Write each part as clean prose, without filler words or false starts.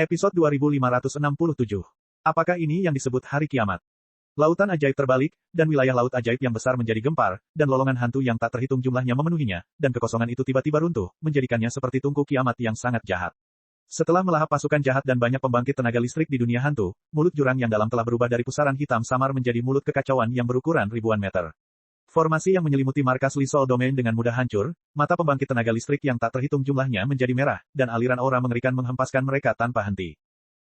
Episode 2567. Apakah ini yang disebut hari kiamat? Lautan ajaib terbalik, dan wilayah laut ajaib yang besar menjadi gempar, dan lolongan hantu yang tak terhitung jumlahnya memenuhinya, dan kekosongan itu tiba-tiba runtuh, menjadikannya seperti tungku kiamat yang sangat jahat. Setelah melahap pasukan jahat dan banyak pembangkit tenaga listrik di dunia hantu, mulut jurang yang dalam telah berubah dari pusaran hitam samar menjadi mulut kekacauan yang berukuran ribuan meter. Formasi yang menyelimuti markas Li Sol Domain dengan mudah hancur, mata pembangkit tenaga listrik yang tak terhitung jumlahnya menjadi merah, dan aliran aura mengerikan menghempaskan mereka tanpa henti.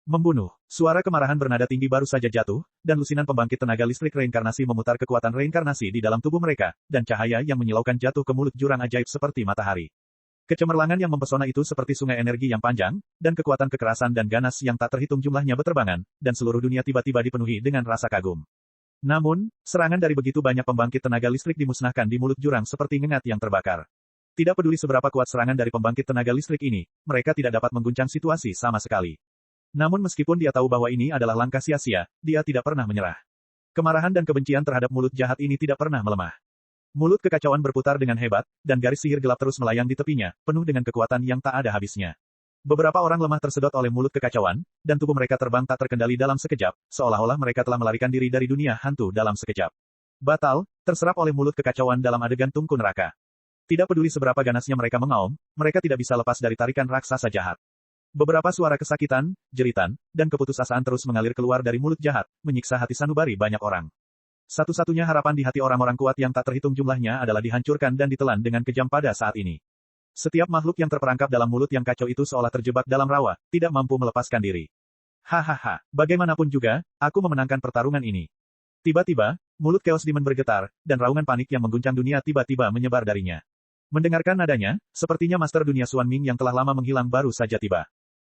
Membunuh. Suara kemarahan bernada tinggi baru saja jatuh, dan lusinan pembangkit tenaga listrik reinkarnasi memutar kekuatan reinkarnasi di dalam tubuh mereka, dan cahaya yang menyilaukan jatuh ke mulut jurang ajaib seperti matahari. Kecemerlangan yang mempesona itu seperti sungai energi yang panjang, dan kekuatan kekerasan dan ganas yang tak terhitung jumlahnya beterbangan, dan seluruh dunia tiba-tiba dipenuhi dengan rasa kagum. Namun, serangan dari begitu banyak pembangkit tenaga listrik dimusnahkan di mulut jurang seperti ngengat yang terbakar. Tidak peduli seberapa kuat serangan dari pembangkit tenaga listrik ini, mereka tidak dapat mengguncang situasi sama sekali. Namun meskipun dia tahu bahwa ini adalah langkah sia-sia, dia tidak pernah menyerah. Kemarahan dan kebencian terhadap mulut jahat ini tidak pernah melemah. Mulut kekacauan berputar dengan hebat, dan garis sihir gelap terus melayang di tepinya, penuh dengan kekuatan yang tak ada habisnya. Beberapa orang lemah tersedot oleh mulut kekacauan, dan tubuh mereka terbang tak terkendali dalam sekejap, seolah-olah mereka telah melarikan diri dari dunia hantu dalam sekejap. Batal, terserap oleh mulut kekacauan dalam adegan tungku neraka. Tidak peduli seberapa ganasnya mereka mengaum, mereka tidak bisa lepas dari tarikan raksasa jahat. Beberapa suara kesakitan, jeritan, dan keputusasaan terus mengalir keluar dari mulut jahat, menyiksa hati sanubari banyak orang. Satu-satunya harapan di hati orang-orang kuat yang tak terhitung jumlahnya adalah dihancurkan dan ditelan dengan kejam pada saat ini. Setiap makhluk yang terperangkap dalam mulut yang kacau itu seolah terjebak dalam rawa, tidak mampu melepaskan diri. Hahaha, bagaimanapun juga, aku memenangkan pertarungan ini. Tiba-tiba, mulut Chaos Demon bergetar, dan raungan panik yang mengguncang dunia tiba-tiba menyebar darinya. Mendengarkan nadanya, sepertinya Master Dunia Xuan Ming yang telah lama menghilang baru saja tiba.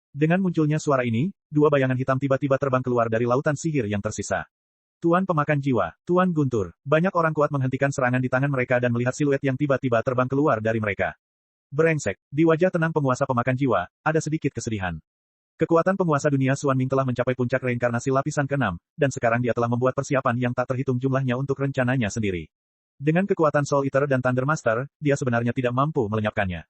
Dengan munculnya suara ini, dua bayangan hitam tiba-tiba terbang keluar dari lautan sihir yang tersisa. Tuan pemakan jiwa, Tuan Guntur, banyak orang kuat menghentikan serangan di tangan mereka dan melihat siluet yang tiba-tiba terbang keluar dari mereka. Brengsek, di wajah tenang penguasa pemakan jiwa, ada sedikit kesedihan. Kekuatan penguasa dunia Xuan Ming telah mencapai puncak reinkarnasi lapisan ke-6, dan sekarang dia telah membuat persiapan yang tak terhitung jumlahnya untuk rencananya sendiri. Dengan kekuatan Soul Eater dan Thunder Master, dia sebenarnya tidak mampu melenyapkannya.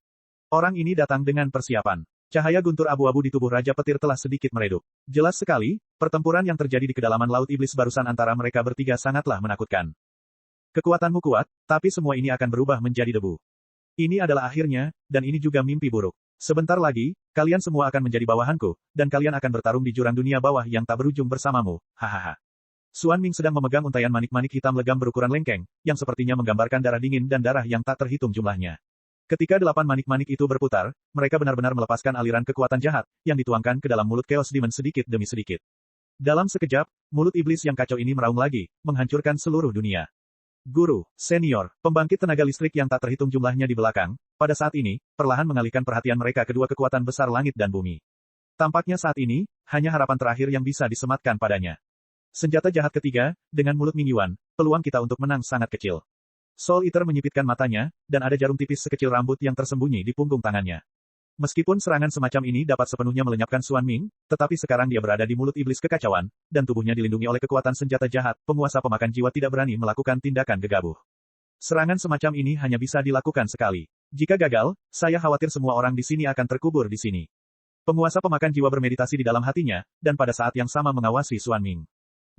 Orang ini datang dengan persiapan. Cahaya guntur abu-abu di tubuh Raja Petir telah sedikit meredup. Jelas sekali, pertempuran yang terjadi di kedalaman Laut Iblis barusan antara mereka bertiga sangatlah menakutkan. Kekuatanmu kuat, tapi semua ini akan berubah menjadi debu. Ini adalah akhirnya, dan ini juga mimpi buruk. Sebentar lagi, kalian semua akan menjadi bawahanku, dan kalian akan bertarung di jurang dunia bawah yang tak berujung bersamamu, hahaha. Xuan Ming sedang memegang untayan manik-manik hitam legam berukuran lengkeng, yang sepertinya menggambarkan darah dingin dan darah yang tak terhitung jumlahnya. Ketika 8 manik-manik itu berputar, mereka benar-benar melepaskan aliran kekuatan jahat, yang dituangkan ke dalam mulut Chaos Demon sedikit demi sedikit. Dalam sekejap, mulut iblis yang kacau ini meraung lagi, menghancurkan seluruh dunia. Guru, senior, pembangkit tenaga listrik yang tak terhitung jumlahnya di belakang, pada saat ini, perlahan mengalihkan perhatian mereka kedua kekuatan besar langit dan bumi. Tampaknya saat ini, hanya harapan terakhir yang bisa disematkan padanya. Senjata jahat ketiga, dengan mulut Ming Yuan, peluang kita untuk menang sangat kecil. Soul Eater menyipitkan matanya, dan ada jarum tipis sekecil rambut yang tersembunyi di punggung tangannya. Meskipun serangan semacam ini dapat sepenuhnya melenyapkan Xuan Ming, tetapi sekarang dia berada di mulut iblis kekacauan, dan tubuhnya dilindungi oleh kekuatan senjata jahat, penguasa pemakan jiwa tidak berani melakukan tindakan gegabah. Serangan semacam ini hanya bisa dilakukan sekali. Jika gagal, saya khawatir semua orang di sini akan terkubur di sini. Penguasa pemakan jiwa bermeditasi di dalam hatinya, dan pada saat yang sama mengawasi Xuan Ming.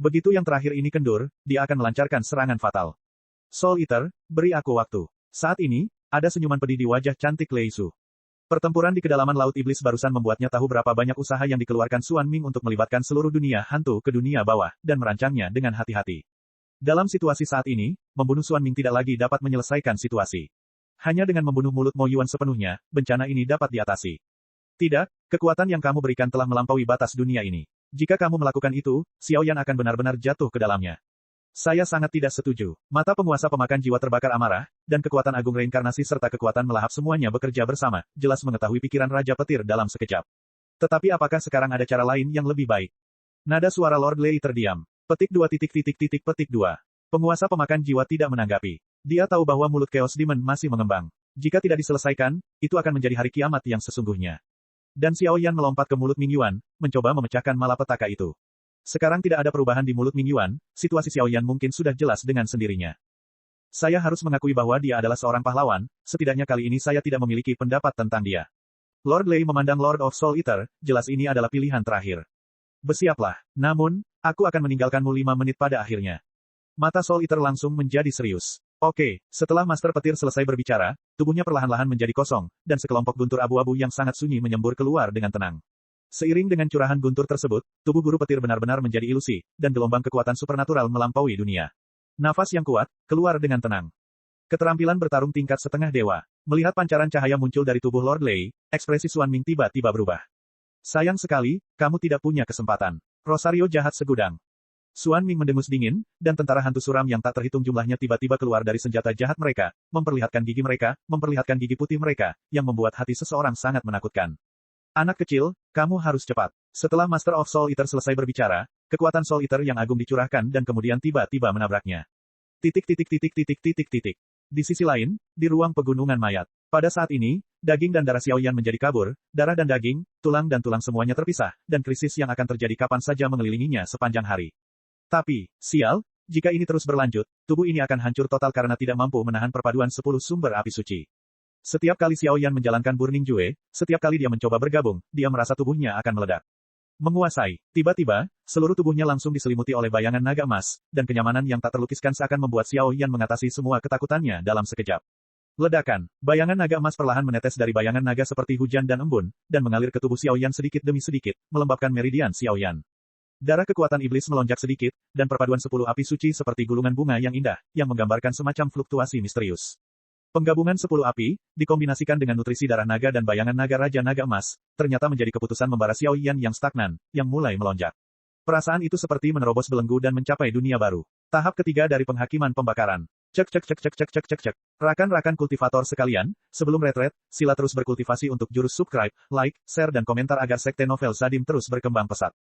Begitu yang terakhir ini kendur, dia akan melancarkan serangan fatal. Soul Eater, beri aku waktu. Saat ini, ada senyuman pedih di wajah cantik Lei Su. Pertempuran di kedalaman Laut Iblis barusan membuatnya tahu berapa banyak usaha yang dikeluarkan Xuan Ming untuk melibatkan seluruh dunia hantu ke dunia bawah, dan merancangnya dengan hati-hati. Dalam situasi saat ini, membunuh Xuan Ming tidak lagi dapat menyelesaikan situasi. Hanya dengan membunuh mulut Mo Yuan sepenuhnya, bencana ini dapat diatasi. Tidak, kekuatan yang kamu berikan telah melampaui batas dunia ini. Jika kamu melakukan itu, Xiao Yan akan benar-benar jatuh ke dalamnya. Saya sangat tidak setuju. Mata penguasa pemakan jiwa terbakar amarah, dan kekuatan agung reinkarnasi serta kekuatan melahap semuanya bekerja bersama, jelas mengetahui pikiran Raja Petir dalam sekejap. Tetapi apakah sekarang ada cara lain yang lebih baik? Nada suara Lord Lei terdiam. Petik 2 petik 2. Penguasa pemakan jiwa tidak menanggapi. Dia tahu bahwa mulut Chaos Demon masih mengembang. Jika tidak diselesaikan, itu akan menjadi hari kiamat yang sesungguhnya. Dan Xiao Yan melompat ke mulut Ming Yuan, mencoba memecahkan malapetaka itu. Sekarang tidak ada perubahan di mulut Ming Yuan, situasi Xiao Yan mungkin sudah jelas dengan sendirinya. Saya harus mengakui bahwa dia adalah seorang pahlawan, setidaknya kali ini saya tidak memiliki pendapat tentang dia. Lord Lei memandang Lord of Soul Eater, jelas ini adalah pilihan terakhir. Bersiaplah. Namun, aku akan meninggalkanmu 5 menit pada akhirnya. Mata Soul Eater langsung menjadi serius. Oke, setelah Master Petir selesai berbicara, tubuhnya perlahan-lahan menjadi kosong, dan sekelompok guntur abu-abu yang sangat sunyi menyembur keluar dengan tenang. Seiring dengan curahan guntur tersebut, tubuh guru petir benar-benar menjadi ilusi, dan gelombang kekuatan supernatural melampaui dunia. Nafas yang kuat, keluar dengan tenang. Keterampilan bertarung tingkat setengah dewa. Melihat pancaran cahaya muncul dari tubuh Lord Lei, ekspresi Xuan Ming tiba-tiba berubah. Sayang sekali, kamu tidak punya kesempatan. Rosario jahat segudang. Xuan Ming mendengus dingin, dan tentara hantu suram yang tak terhitung jumlahnya tiba-tiba keluar dari senjata jahat mereka, memperlihatkan gigi putih mereka, yang membuat hati seseorang sangat menakutkan. Anak kecil, kamu harus cepat. Setelah Master of Soul Eater selesai berbicara, kekuatan Soul Eater yang agung dicurahkan dan kemudian tiba-tiba menabraknya. Di sisi lain, di ruang pegunungan mayat. Pada saat ini, daging dan darah Xiaoyan menjadi kabur, darah dan daging, tulang dan tulang semuanya terpisah, dan krisis yang akan terjadi kapan saja mengelilinginya sepanjang hari. Tapi, sial, jika ini terus berlanjut, tubuh ini akan hancur total karena tidak mampu menahan perpaduan 10 sumber api suci. Setiap kali Xiaoyan menjalankan Burning Jue, setiap kali dia mencoba bergabung, dia merasa tubuhnya akan meledak. Menguasai. Tiba-tiba, seluruh tubuhnya langsung diselimuti oleh bayangan naga emas, dan kenyamanan yang tak terlukiskan seakan membuat Xiaoyan mengatasi semua ketakutannya dalam sekejap. Ledakan. Bayangan naga emas perlahan menetes dari bayangan naga seperti hujan dan embun, dan mengalir ke tubuh Xiaoyan sedikit demi sedikit, melembabkan meridian Xiaoyan. Darah kekuatan iblis melonjak sedikit, dan perpaduan 10 api suci seperti gulungan bunga yang indah, yang menggambarkan semacam fluktuasi misterius. Penggabungan 10 api, dikombinasikan dengan nutrisi darah naga dan bayangan naga Raja Naga Emas, ternyata menjadi keputusan membara Xiaoyan yang stagnan, yang mulai melonjak. Perasaan itu seperti menerobos belenggu dan mencapai dunia baru. Tahap ketiga dari penghakiman pembakaran. Cek. Rakan-rakan kultivator sekalian, sebelum retret, sila terus berkultivasi untuk jurus subscribe, like, share dan komentar agar sekte novel Sadim terus berkembang pesat.